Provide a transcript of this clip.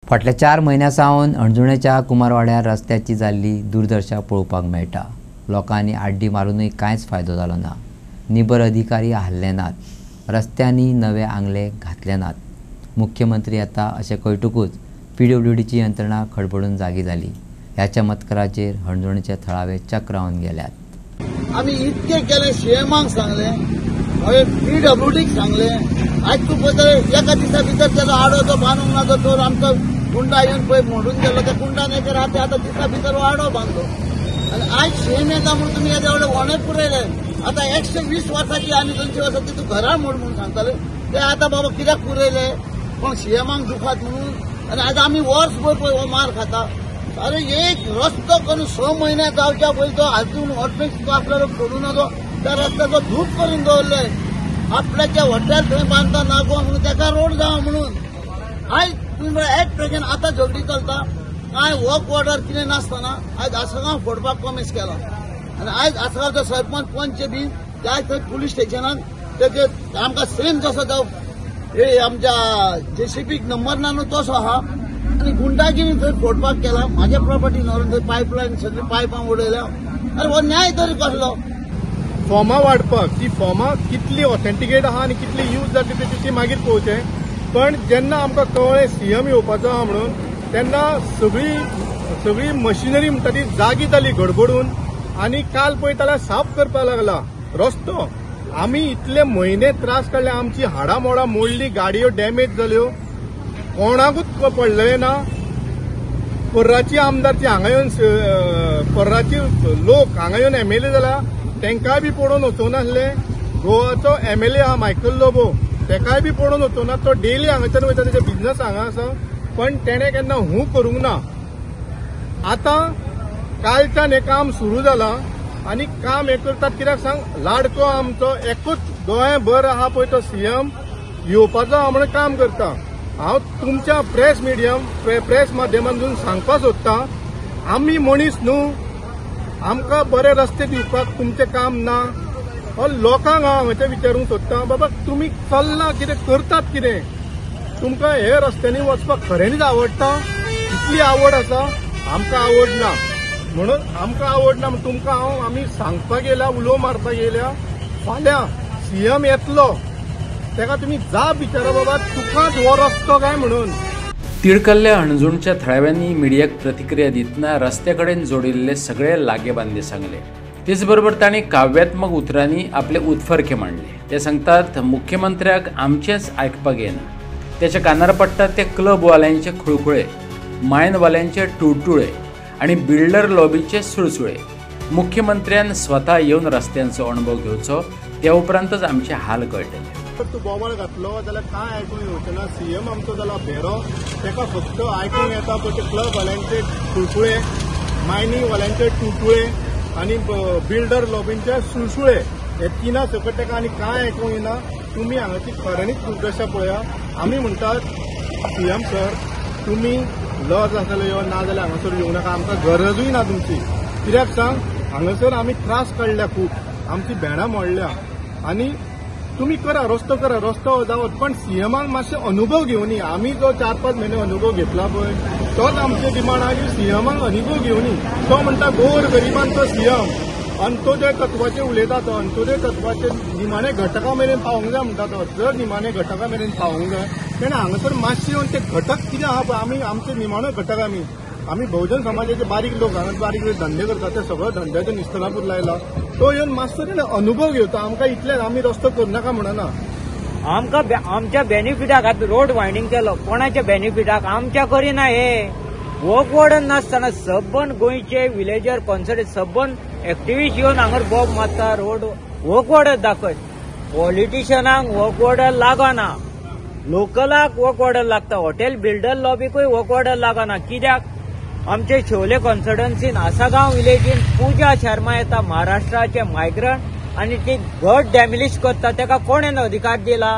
फाटल्या 4 म्हयन्यां सावन अणजुणेच्या कुमारवाड्यार रस्त्याची जाल्ली दुर्दशा पळोवपाक मेळटा। लोकांनी आड्डी मारूनय कांयच फायदो जालो ना। निबर अधिकारी हाल्ले नात, रस्त्यांनी नवे आंगले घातले नात। मुख्यमंत्री येता अशें कळटकूच PWDची यंत्रणा खडबडून जागी जाली। ह्या चमत्काराचेर अणजुणेचे थळावे चक्क रावन गेल्यात। आम्ही इतके केले, सीएमांक सांगले, PWDक सांगले। आज तू पळय एका दिसा भितर त्याचो आडो तो बांदूंक ना तो आमचो गुंडा येवन पळय मोडून गेलो। त्या गुंडान आता दिसा भितर आडो बांदलो आणि आज सीएम येता म्हणून तुम्ही याच्या एवढे वणे पुरयले। आता 120 वर्साची आणि 200 वर्साची तू घरा मोड म्हणून सांगताले ते आता बाबा कित्याक पुरयले पण सीएमांक दुखात म्हणून। आणि आज आम्ही वर्सभर पळय मार खाता। अरे एक रस्तो करून 6 महिने जावच्या पयलीं तो हातून ऑटोमेटिक तो आपल्याला सोडून नजो त्या रस्त्याचो धूप करून दवरले। आपल्याच्या हॉटेल थंय बांदता नागो म्हणून त्याका रोड जावा म्हणून। आज तुम्ही एक प्रेजेंट आता झगडी चलता काय वर्क ऑर्डर कितें नासतना आज आसगांव फोडपाक प्रॉमिस केला। आणि आज आसगांवचो सरपंच पंच बी त्या थंय पुलीस स्टेशनान तेजे आमकां सेम जसो तो हे आमच्या JCBक नंबर ना न्हू तसो आहा आणि गुंडागिरी थंय फोडपाक केला। माझ्या प्रॉपर्टी व्हरून थंय पायपलायन सगळी पायपां उडयल्या। अरे हो न्याय तरी कसलो? फॉर्मां वाडपाक ती फॉर्मां कितली ऑथेंटिकेट आहा आनी कितली यूज जातली ती मागीर पळोवचें। पण जेन्ना आमकां कळ्ळें सीएम येवपाचो आहा म्हणून तेन्ना सगळी मशिनरी म्हणटा ती जागी जाली गडबडून आनी काल पळयता जाल्यार साफ करपाक लागला रस्तो। आमी इतले म्हयने त्रास काडले, आमची हाडां मोडां मोडली, गाडयो डॅमेज जाल्यो, कोणाकूच पडलें ना। पर्राची आमदारची हांगा येवन पर्राची लोक हांगा येवन MLA जाला तेंकाय बी पडोवन वचूं नासले। गोवाचो MLA आहा मायकल लोबो तेकाय बी पडोवन वचूं ना। तो डेली हांगाच्यान वयता, तेजे बिझनस हांगा आसा, पण तेणें केन्ना हू करूंक ना। आतां कालच्यान हें काम सुरू जालां आनी काम हें करतात कित्याक सांग, लाडको आमचो एकूच गोंयभर आहा पळय तो सीएम येवपाचो आहा म्हणून काम करता। हांव तुमच्या प्रेस माध्यमांतून सांगपाक सोदतां, आमी मनीस न्हू, आमकां बरे रस्ते दिवपाक तुमचें काम ना। हो लोकांक हांव हांगाचें विचारूंक सोदतां, बाबा तुमी चल्ला कितें करतात कितें? तुमकां हे रस्त्यांनी वचपाक खऱ्यांनीच आवडटा? इतली आवड आसा? आमकां आवडना म्हणून आमकां आवडना म्हणून तुमकां आमी सांगपाक येयल्या, उलो मारपाक येयल्या। फाल्यां सीएम येतलो तेका तुमी जाप विचारा, बाबा तुकाच हो रस्तो काय म्हणून। तिळकल्ल्या अणजुणच्या थळाव्यांनी मिडियाक प्रतिक्रिया दितना रस्त्याकडेन जोडिल्ले सगळे लागे बांदे सांगले। तेच बरोबर तांणी काव्यात्मक उतरांनी आपले उतफर्के मांडले। ते सांगतात मुख्यमंत्र्याक आमचेच आयकपाक येना, त्याच्या कानार पडटात ते क्लबवाल्यांचे खुळखुळे, मायनवाल्यांचे टुळटुळे आणि बिल्डर लॉबीचे सुळसुळे। मुख्यमंत्र्यान स्वता येवन रस्त्यांचो अनुभव घेवचो, त्या उपरांतच आमचे हाल कळटले। तू बोवाळ घातलो जाल्यार काय आयकूंक येवचें ना। सीएम आमचो जाला भेरो, तेका फक्त आयकूंक येता पळय ते क्लबवाल्यांचे खुळखुळे, मायनिंगवाल्यांचे टुळटुळे आनी बिल्डर लॉबींचे सुळसुळे, हे तिना सकट तेका आनी काय आयकूंक येना। तुमी हांगाची खऱ्यांनीच दुर्दशा पळया। आमी म्हणटात सीएम सर तुमी लज आसलेलो यो ना जाल्यार हांगासर येवं नाका, आमकां गरजूय ना तुमची। कित्याक सांग, हांगासर आमी त्रास काडल्या खूब, आमची भेणां मोडल्या आनी तुम्ही करा रस्तो जावत, पण सीएमाक मातशे अनुभव घेवन या। आमी जो 4-5 महिने अनुभव घेतला पळय तोच आमचे डिमांड आहा की सीएमाक अनुभव घेवन या। तो म्हणटा गोर गरिबांचो सीएम, अंत्योदय तत्वाचेर उलयता तो, अंत्योदय तत्वाचे निमाणे घटका मेरेन पावोंक जाय म्हणटा तो। जर निमाणे घटका मेरेन पावोंक जाय तेणें हांगासर मातशे येवन ते घटक कितें आहा पळय, आमी आमचे निमाणो घटक आमी बहुजन समाजाचे बारीक लोक हांगा बारीक धंदे करतात, ते सगळं धंद्याचो निस्तरापूर लायला। तो येवन मातसो तेणें अनुभव घेवता। आमकां इतलें आमी रस्तो करनाका म्हणना। आमकां आमच्या बेनिफिटाक रोड वायडींग केलो, कोणाच्या बेनिफिटाक? आमच्या करिना हे वर्क ऑर्डर नासतना सबन गोंयचे विलेजर कॉन्सर्ट सबन एक्टिव्हिस्ट येवन हांगर बॉब मारता, रोड वर्क ऑर्डर दाखय। पॉलिटिशियनांक वर्क ऑर्डर लागना, लोकलाक वर्क ऑर्डर लागता, हॉटेल बिल्डर लॉबीकूय वर्क ऑर्डर लागना। कित्याक? आमचे शोले कॉन्स्टिट्युएन्सीन आसागांव विलेजीन पूजा शर्मा येता, महाराष्ट्राचे मायग्रंट, आणि ती घट डॅमिलिश करता, ताका कोणेन अधिकार दिला?